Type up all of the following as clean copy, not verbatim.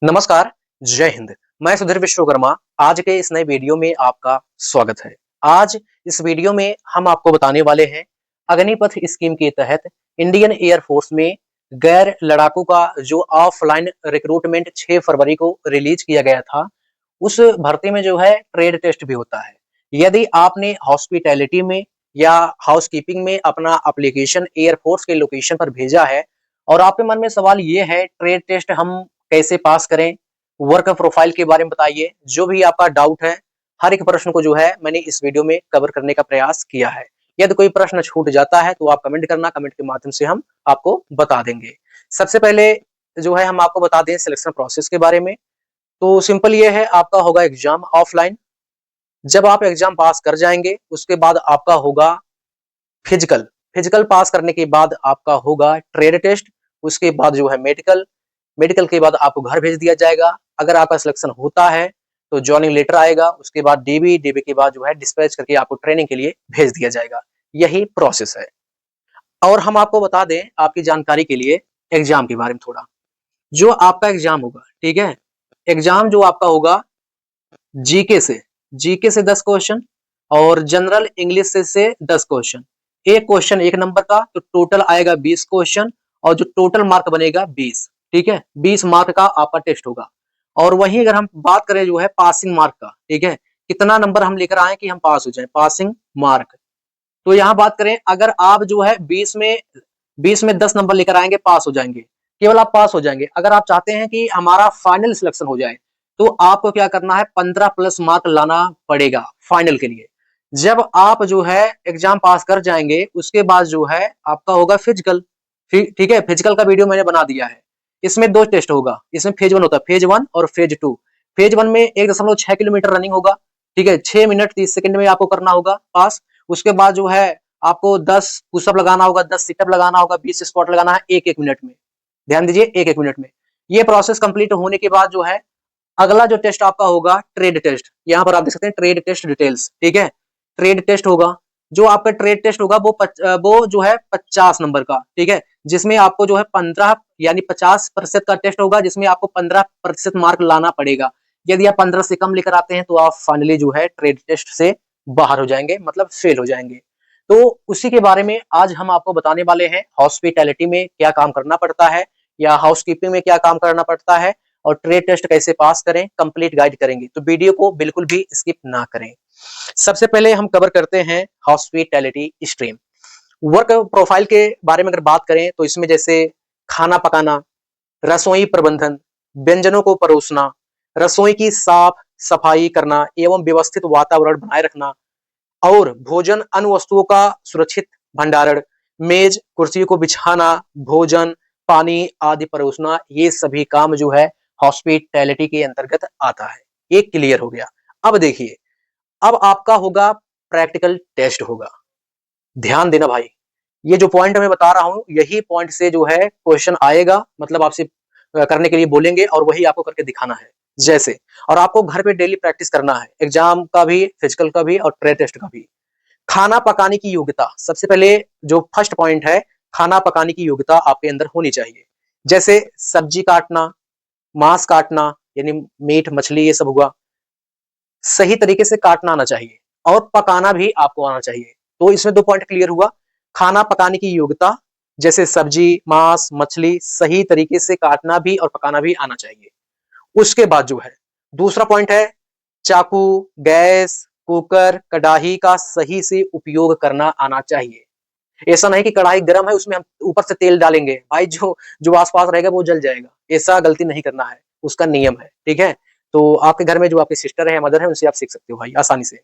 नमस्कार, जय हिंद। मैं सुधीर विश्वकर्मा। आज के इस नए वीडियो में आपका स्वागत है। आज इस वीडियो में हम आपको बताने वाले हैं अग्निपथ स्कीम के तहत इंडियन एयर फोर्स में गैर लड़ाकू का जो ऑफलाइन रिक्रूटमेंट 6 फरवरी को रिलीज किया गया था, उस भर्ती में जो है ट्रेड टेस्ट भी होता है। यदि आपने हॉस्पिटैलिटी में या हाउसकीपिंग में अपना एप्लीकेशन एयर फोर्स के लोकेशन पर भेजा है और आपके मन में सवाल ये है ट्रेड टेस्ट हम कैसे पास करें, वर्क प्रोफाइल के बारे में बताइए, जो भी आपका डाउट है, हर एक प्रश्न को जो है मैंने इस वीडियो में कवर करने का प्रयास किया है। यदि कोई प्रश्न छूट जाता है तो आप कमेंट करना, कमेंट के माध्यम से हम आपको बता देंगे। सबसे पहले जो है हम आपको बता दें सिलेक्शन प्रोसेस के बारे में। तो सिंपल ये है, आपका होगा एग्जाम ऑफलाइन। जब आप एग्जाम पास कर जाएंगे उसके बाद आपका होगा फिजिकल। फिजिकल पास करने के बाद आपका होगा ट्रेड टेस्ट। उसके बाद जो है मेडिकल। मेडिकल के बाद आपको घर भेज दिया जाएगा। अगर आपका सिलेक्शन होता है तो जॉइनिंग लेटर आएगा। उसके बाद डीबी, डीबी के बाद जो है डिस्पैच करके आपको ट्रेनिंग के लिए भेज दिया जाएगा। यही प्रोसेस है। और हम आपको बता दें आपकी जानकारी के लिए एग्जाम के बारे में थोड़ा। जो आपका एग्जाम होगा, ठीक है, एग्जाम जो आपका होगा जीके से, जीके से 10 क्वेश्चन और जनरल इंग्लिश से 10 क्वेश्चन। एक क्वेश्चन 1 नंबर का, तो टोटल आएगा 20 क्वेश्चन और जो टोटल मार्क बनेगा 20। ठीक है, 20 मार्क का आपका टेस्ट होगा। और वहीं अगर हम बात करें जो है पासिंग मार्क का, ठीक है, कितना नंबर हम लेकर आए कि हम पास हो जाए, पासिंग मार्क। तो यहाँ बात करें, अगर आप जो है 20 में 10 नंबर लेकर आएंगे पास हो जाएंगे, केवल आप पास हो जाएंगे। अगर आप चाहते हैं कि हमारा फाइनल सिलेक्शन हो जाए तो आपको क्या करना है, 15 प्लस मार्क लाना पड़ेगा फाइनल के लिए। जब आप जो है एग्जाम पास कर जाएंगे उसके बाद जो है आपका होगा फिजिकल। ठीक है, फिजिकल का वीडियो मैंने बना दिया है। इसमें 2 टेस्ट होगा। इसमें फेज 1 होता है, फेज 1 और फेज 2। फेज 1 में 1.6 किलोमीटर रनिंग होगा। ठीक है, 6 मिनट 30 सेकंड में आपको करना होगा पास। उसके बाद जो है आपको 10 पुशअप लगाना होगा, 10 सिटअप लगाना होगा, 20 स्क्वाट लगाना है 1-1 मिनट में। ध्यान दीजिए, 1-1 मिनट में। ये प्रोसेस कंप्लीट होने के बाद जो है अगला जो टेस्ट आपका होगा ट्रेड टेस्ट। यहाँ पर आप देख सकते हैं ट्रेड टेस्ट डिटेल्स। ठीक है, ट्रेड टेस्ट होगा। जो आपका ट्रेड टेस्ट होगा वो जो है 50 नंबर का। ठीक है, जिसमें आपको जो है 15 यानी 50% का टेस्ट होगा, जिसमें आपको 15% मार्क लाना पड़ेगा। यदि आप 15 से कम लेकर आते हैं तो आप फाइनली जो है ट्रेड टेस्ट से बाहर हो जाएंगे, मतलब फेल हो जाएंगे। तो उसी के बारे में आज हम आपको बताने वाले हैं, हॉस्पिटैलिटी में क्या काम करना पड़ता है या हाउसकीपिंग में क्या काम करना पड़ता है और ट्रेड टेस्ट कैसे पास करें, कंप्लीट गाइड करेंगे। तो वीडियो को बिल्कुल भी स्किप ना करें। सबसे पहले हम कवर करते हैं हॉस्पिटैलिटी स्ट्रीम। वर्क प्रोफाइल के बारे में अगर बात करें तो इसमें जैसे खाना पकाना, रसोई प्रबंधन, व्यंजनों को परोसना, रसोई की साफ सफाई करना एवं व्यवस्थित वातावरण बनाए रखना और भोजन अन्य वस्तुओं का सुरक्षित भंडारण, मेज कुर्सियों को बिछाना, भोजन पानी आदि परोसना, ये सभी काम जो है हॉस्पिटैलिटी के अंतर्गत आता है। ये क्लियर हो गया। अब देखिए, अब आपका होगा प्रैक्टिकल टेस्ट होगा। ध्यान देना भाई, ये जो पॉइंट मैं बता रहा हूं यही पॉइंट से जो है क्वेश्चन आएगा, मतलब आपसे करने के लिए बोलेंगे और वही आपको करके दिखाना है जैसे। और आपको घर पे डेली प्रैक्टिस करना है, एग्जाम का भी, फिजिकल का भी और ट्रेड टेस्ट का भी। खाना पकाने की योग्यता, सबसे पहले जो फर्स्ट पॉइंट है, खाना पकाने की योग्यता आपके अंदर होनी चाहिए। जैसे सब्जी काटना, मांस काटना, यानी मीट मछली ये सब हुआ, सही तरीके से काटना आना चाहिए और पकाना भी आपको आना चाहिए। तो इसमें 2 पॉइंट क्लियर हुआ। खाना पकाने की योग्यता, जैसे सब्जी मांस मछली सही तरीके से काटना भी और पकाना भी आना चाहिए। उसके बाद जो है दूसरा पॉइंट है, चाकू, गैस, कुकर, कढ़ाई का सही से उपयोग करना आना चाहिए। ऐसा नहीं कि कढ़ाई गर्म है उसमें हम ऊपर से तेल डालेंगे, भाई जो जो आसपास रहेगा वो जल जाएगा। ऐसा गलती नहीं करना है, उसका नियम है। ठीक है, तो आपके घर में जो आपके सिस्टर है, मदर है, उनसे आप सीख सकते हो भाई आसानी से।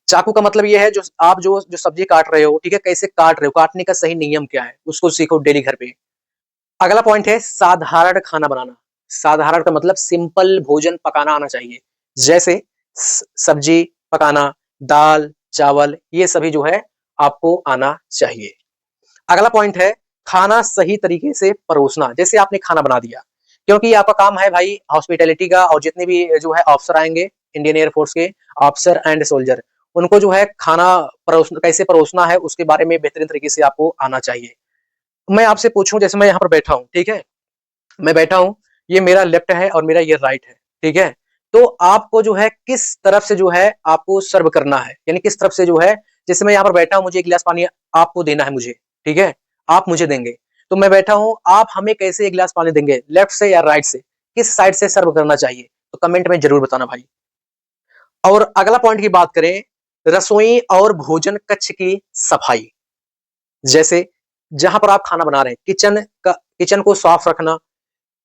चाकू का मतलब ये है जो आप जो सब्जी काट रहे हो, ठीक है, कैसे काट रहे हो, काटने का सही नियम क्या है, उसको सीखो डेली घर पे। अगला पॉइंट है साधारण खाना बनाना। साधारण का मतलब सिंपल भोजन पकाना आना चाहिए। जैसे सब्जी पकाना, दाल चावल, ये सभी जो है आपको आना चाहिए। अगला पॉइंट है खाना सही तरीके से परोसना। जैसे आपने खाना बना दिया, क्योंकि आपका काम है भाई हॉस्पिटैलिटी का, और जितने भी जो है ऑफिसर आएंगे इंडियन एयरफोर्स के, ऑफिसर एंड सोल्जर, उनको जो है खाना कैसे परोसना है उसके बारे में बेहतरीन तरीके से आपको आना चाहिए। मैं आपसे पूछूं, जैसे मैं यहाँ पर बैठा हूँ, ठीक है, मैं बैठा हूँ, ये मेरा लेफ्ट है और मेरा ये राइट है, ठीक है। तो आपको जो है किस तरफ से जो है आपको सर्व करना है, यानी किस तरफ से जो है, जैसे मैं यहाँ पर बैठा हूँ, मुझे एक गिलास पानी आपको देना है मुझे, ठीक है, आप मुझे देंगे। तो मैं बैठा हूँ, आप हमें कैसे एक गिलास पानी देंगे, लेफ्ट से या राइट से, किस साइड से सर्व करना चाहिए, तो कमेंट में जरूर बताना भाई। और अगला पॉइंट की बात करें, रसोई और भोजन कक्ष की सफाई। जैसे जहां पर आप खाना बना रहे हैं, किचन को साफ रखना,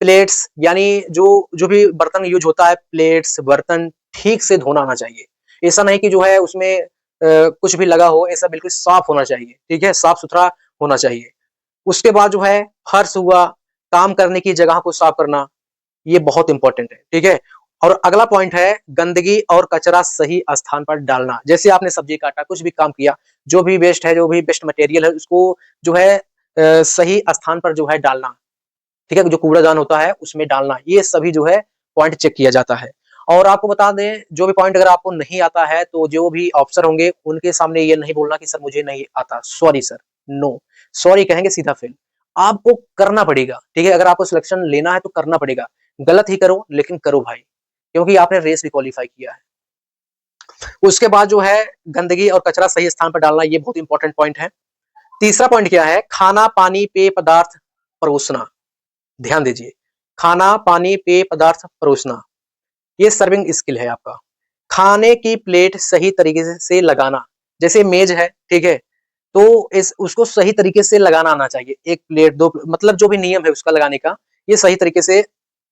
प्लेट्स यानी जो जो भी बर्तन यूज होता है, प्लेट्स बर्तन ठीक से धोना आना चाहिए। ऐसा नहीं कि जो है उसमें कुछ भी लगा हो, ऐसा बिल्कुल साफ होना चाहिए, ठीक है, साफ सुथरा होना चाहिए। उसके बाद जो है फर्श हुआ, काम करने की जगह को साफ करना, ये बहुत इंपॉर्टेंट है, ठीक है। और अगला पॉइंट है गंदगी और कचरा सही स्थान पर डालना। जैसे आपने सब्जी काटा, कुछ भी काम किया, जो भी वेस्ट है, जो भी वेस्ट मटेरियल है, उसको जो है सही स्थान पर जो है डालना, ठीक है, जो कूड़ादान होता है उसमें डालना, ये सभी जो है पॉइंट चेक किया जाता है। और आपको बता दें, जो भी पॉइंट अगर आपको नहीं आता है, तो जो भी ऑफिसर होंगे उनके सामने ये नहीं बोलना कि सर मुझे नहीं आता, सॉरी सर, नो, सॉरी कहेंगे सीधा फेल। आपको करना पड़ेगा, ठीक है, अगर आपको सिलेक्शन लेना है तो करना पड़ेगा, गलत ही करो लेकिन करो भाई, क्योंकि आपने रेस भी क्वालिफाई किया है। उसके बाद जो है गंदगी और कचरा सही स्थान पर डालना, ये बहुत इंपॉर्टेंट पॉइंट है। तीसरा पॉइंट क्या है, खाना पानी पेय पदार्थ परोसना। ध्यान दीजिए, खाना पानी पेय पदार्थ परोसना, ये सर्विंग स्किल है आपका। खाने की प्लेट सही तरीके से लगाना, जैसे मेज है, ठीक है, तो इस उसको सही तरीके से लगाना आना चाहिए, एक प्लेट दो, मतलब जो भी नियम है उसका लगाने का, ये सही तरीके से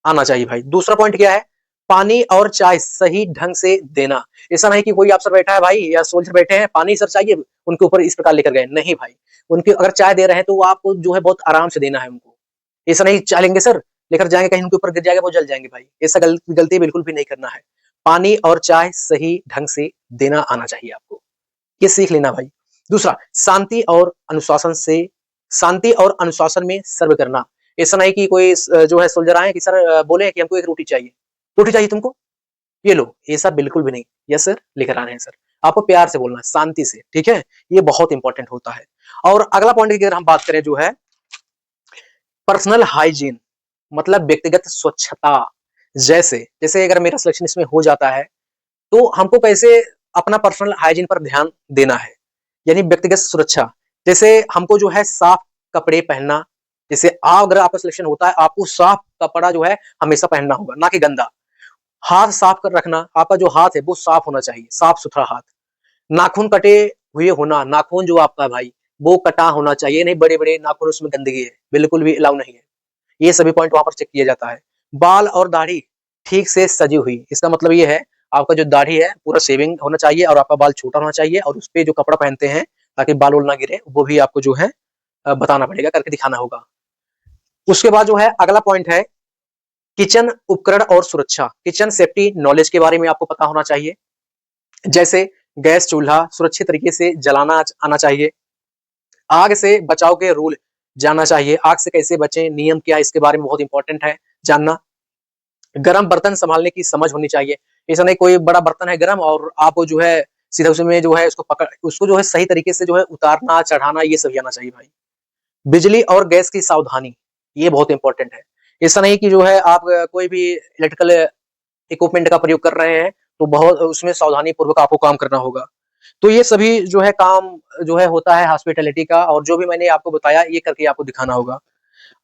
आना चाहिए भाई। दूसरा पॉइंट क्या है, पानी और चाय सही ढंग से देना। ऐसा नहीं कि कोई अफसर बैठा है भाई या सोल्जर बैठे हैं, पानी सर चाहिए, उनके ऊपर इस प्रकार लेकर गए, नहीं भाई, उनके अगर चाय दे रहे हैं तो वो आपको जो है बहुत आराम से देना है उनको। ऐसा नहीं चाय लेंगे सर, लेकर जाएंगे कहीं उनके ऊपर गिर जाएगा, वो जल जाएंगे भाई, ऐसा गलती बिल्कुल भी नहीं करना है। पानी और चाय सही ढंग से देना आना चाहिए आपको, ये सीख लेना भाई। दूसरा, शांति और अनुशासन में सर्व करना। ऐसा नहीं कि कोई जो है सोल्जर आए कि सर बोले कि हमको एक रोटी चाहिए, रोटी चाहिए तुमको, ये लो, ऐसा बिल्कुल भी नहीं, यस सर लेकर आ रहे हैं सर, आपको प्यार से बोलना है, शांति से, ठीक है, ये बहुत इंपॉर्टेंट होता है। और अगला पॉइंट की अगर हम बात करें जो है पर्सनल हाइजीन, मतलब व्यक्तिगत स्वच्छता। जैसे जैसे अगर मेरा सिलेक्शन इसमें हो जाता है, तो हमको कैसे अपना पर्सनल हाइजीन पर ध्यान देना है, यानी व्यक्तिगत सुरक्षा। जैसे हमको जो है साफ कपड़े पहनना, जैसे अगर आपका सिलेक्शन होता है, आपको साफ कपड़ा जो है हमेशा पहनना होगा, ना कि गंदा। हाथ साफ कर रखना, आपका जो हाथ है वो साफ होना चाहिए, साफ सुथरा हाथ। नाखून कटे हुए होना, नाखून जो आपका भाई वो कटा होना चाहिए, नहीं बड़े बड़े नाखून उसमें गंदगी है, बिल्कुल भी अलाउ नहीं है। ये सभी पॉइंट वहां पर चेक किया जाता है। बाल और दाढ़ी ठीक से सजी हुई, इसका मतलब ये है आपका जो दाढ़ी है पूरा शेविंग होना चाहिए, और आपका बाल छोटा होना चाहिए, और उस पे जो कपड़ा पहनते हैं ताकि बाल उल ना गिरे, वो भी आपको जो है बताना पड़ेगा, करके दिखाना होगा। उसके बाद जो है अगला पॉइंट है किचन उपकरण और सुरक्षा। किचन सेफ्टी नॉलेज के बारे में आपको पता होना चाहिए। जैसे गैस चूल्हा सुरक्षित तरीके से जलाना आना चाहिए। आग से बचाव के रूल जानना चाहिए, आग से कैसे बचें, नियम क्या है, इसके बारे में बहुत इंपॉर्टेंट है जानना। गरम बर्तन संभालने की समझ होनी चाहिए। ऐसा नहीं कोई बड़ा बर्तन है गरम और आपको जो है सीधा उसमें जो है उसको जो है सही तरीके से जो है उतारना चढ़ाना, ये सभी आना चाहिए भाई। बिजली और गैस की सावधानी, ये बहुत इंपॉर्टेंट है। ऐसा नहीं कि जो है आप कोई भी इलेक्ट्रिकल इक्विपमेंट का प्रयोग कर रहे हैं तो बहुत उसमें सावधानी पूर्वक आपको काम करना होगा। तो ये सभी जो है काम जो है होता है हॉस्पिटैलिटी का, और जो भी मैंने आपको बताया ये करके आपको दिखाना होगा।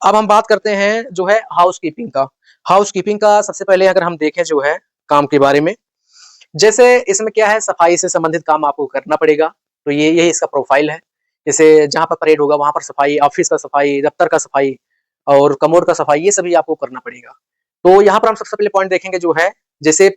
अब हम बात करते हैं जो है हाउसकीपिंग का। हाउसकीपिंग का सबसे पहले अगर हम देखें जो है काम के बारे में, जैसे इसमें क्या है, सफाई से संबंधित काम आपको करना पड़ेगा। तो ये यही इसका प्रोफाइल है। जैसे जहाँ पर परेड होगा वहां पर सफाई, ऑफिस का सफाई, दफ्तर का सफाई और कमोड का सफाई, ये सभी आपको करना पड़ेगा। तो यहाँ पर हम सबसे पहले पॉइंट देखेंगे जो है, जैसे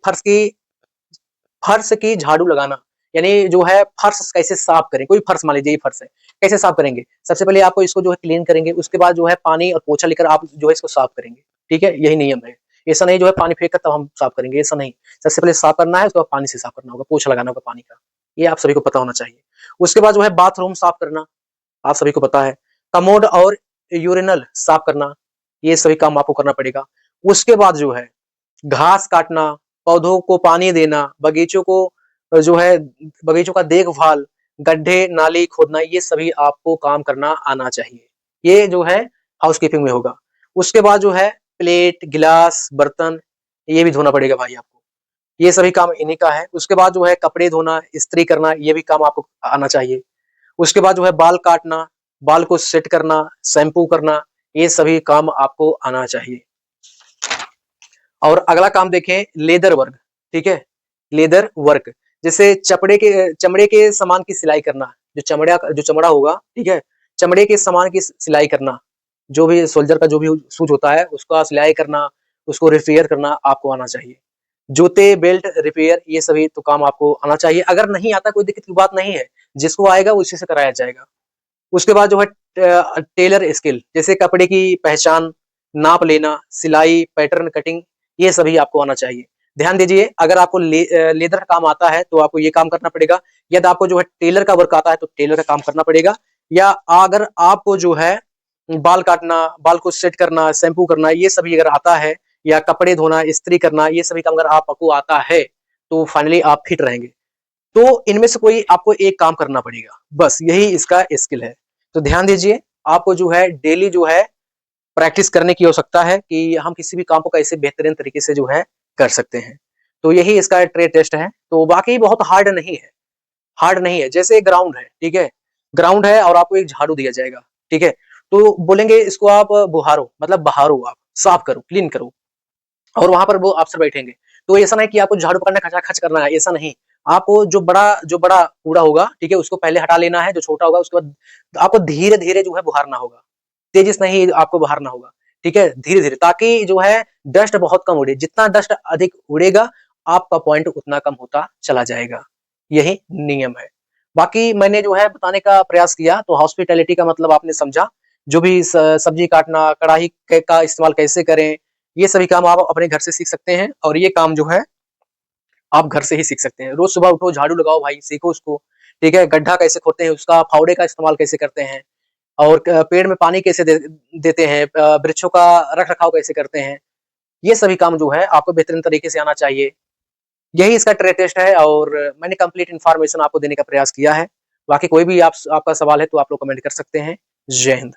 फर्श की झाड़ू लगाना, यानी जो है फर्श कैसे साफ करें। कोई फर्श मान लीजिए ये फर्श है, कैसे साफ करेंगे, सबसे पहले आपको इसको जो है क्लीन करेंगे, उसके बाद जो है पानी और पोछा लेकर आप जो है इसको साफ करेंगे, ठीक है, यही नियम है। ऐसा नहीं जो है पानी फेंक कर तब हम साफ करेंगे, ऐसा नहीं, सबसे पहले साफ करना है, उसके बाद पानी से साफ करना होगा, पोछा लगाना होगा पानी का, ये आप सभी को पता होना चाहिए। उसके बाद जो है बाथरूम साफ करना, आप सभी को पता है। कमोड और यूरिनल साफ करना, ये सभी काम आपको करना पड़ेगा। उसके बाद जो है घास काटना, पौधों को पानी देना, बगीचों को जो है बगीचों का देखभाल, गड्ढे नाली खोदना, ये सभी आपको काम करना आना चाहिए। ये जो है हाउसकीपिंग में होगा। उसके बाद जो है प्लेट, गिलास, बर्तन ये भी धोना पड़ेगा भाई आपको। ये सभी काम इन्हीं का है। उसके बाद जो है कपड़े धोना, इस्त्री करना, ये भी काम आपको आना चाहिए। उसके बाद जो है बाल काटना, बाल को सेट करना, शैम्पू करना, ये सभी काम आपको आना चाहिए। और अगला काम देखें, लेदर वर्क, ठीक है, लेदर वर्क, जैसे चमड़े के सामान की सिलाई करना, जो चमड़ा होगा, ठीक है, चमड़े के सामान की सिलाई करना, जो भी सोल्जर का जो भी सूट होता है उसका सिलाई करना, उसको रिपेयर करना आपको आना चाहिए। जूते, बेल्ट रिपेयर, ये सभी तो काम आपको आना चाहिए। अगर नहीं आता कोई दिक्कत की बात नहीं है, जिसको आएगा उसी से कराया जाएगा। उसके बाद जो है टेलर स्किल, जैसे कपड़े की पहचान, नाप लेना, सिलाई, पैटर्न कटिंग, ये सभी आपको आना चाहिए। ध्यान दीजिए, अगर आपको लेदर का काम आता है तो आपको ये काम करना पड़ेगा। यदि आपको जो है टेलर का वर्क आता है तो टेलर का काम करना पड़ेगा। या अगर आपको जो है बाल काटना, बाल को सेट करना, शैम्पू करना, ये सभी अगर आता है, या कपड़े धोना, इस्त्री करना, ये सभी काम अगर आपको आता है तो फाइनली आप फिट रहेंगे। तो इनमें से कोई आपको एक काम करना पड़ेगा, बस यही इसका स्किल है। तो ध्यान दीजिए, आपको जो है डेली जो है प्रैक्टिस करने की आवश्यकता है कि हम किसी भी काम को कैसे बेहतरीन तरीके से जो है कर सकते हैं। तो यही इसका ट्रेड टेस्ट है। तो वाकई बहुत हार्ड नहीं है। जैसे ग्राउंड है, ठीक है, ग्राउंड है और आपको एक झाड़ू दिया जाएगा, ठीक है, तो बोलेंगे इसको आप बुहारो, मतलब बहारो, आप साफ करो, क्लीन करो, और वहां पर वो अफसर बैठेंगे। तो ऐसा नहीं कि आपको झाड़ू पकड़ना खचाखच करना है, ऐसा नहीं। आपको जो बड़ा कूड़ा होगा, ठीक है, उसको पहले हटा लेना है, जो छोटा होगा उसके बाद आपको धीरे धीरे जो है बुहारना होगा, तेजी से नहीं आपको बुहारना होगा, ठीक है, धीरे धीरे, ताकि जो है डस्ट बहुत कम उड़े। जितना डस्ट अधिक उड़ेगा आपका पॉइंट उतना कम होता चला जाएगा। यही नियम है। बाकी मैंने जो है बताने का प्रयास किया, तो हॉस्पिटैलिटी का मतलब आपने समझा। जो भी सब्जी काटना, कढ़ाई का इस्तेमाल कैसे करें, ये सभी काम आप अपने घर से सीख सकते हैं। और ये काम जो है आप घर से ही सीख सकते हैं। रोज सुबह उठो, झाड़ू लगाओ भाई, सीखो उसको, ठीक है, गड्ढा कैसे खोदते हैं, उसका फावड़े का इस्तेमाल कैसे करते हैं, और पेड़ में पानी कैसे देते हैं, वृक्षों का रख रखाव कैसे करते हैं, ये सभी काम जो है आपको बेहतरीन तरीके से आना चाहिए। यही इसका ट्रेड टेस्ट है, और मैंने कंप्लीट इन्फॉर्मेशन आपको देने का प्रयास किया है। बाकी कोई भी आपका सवाल है तो आप लोग कमेंट कर सकते हैं। जय हिंद।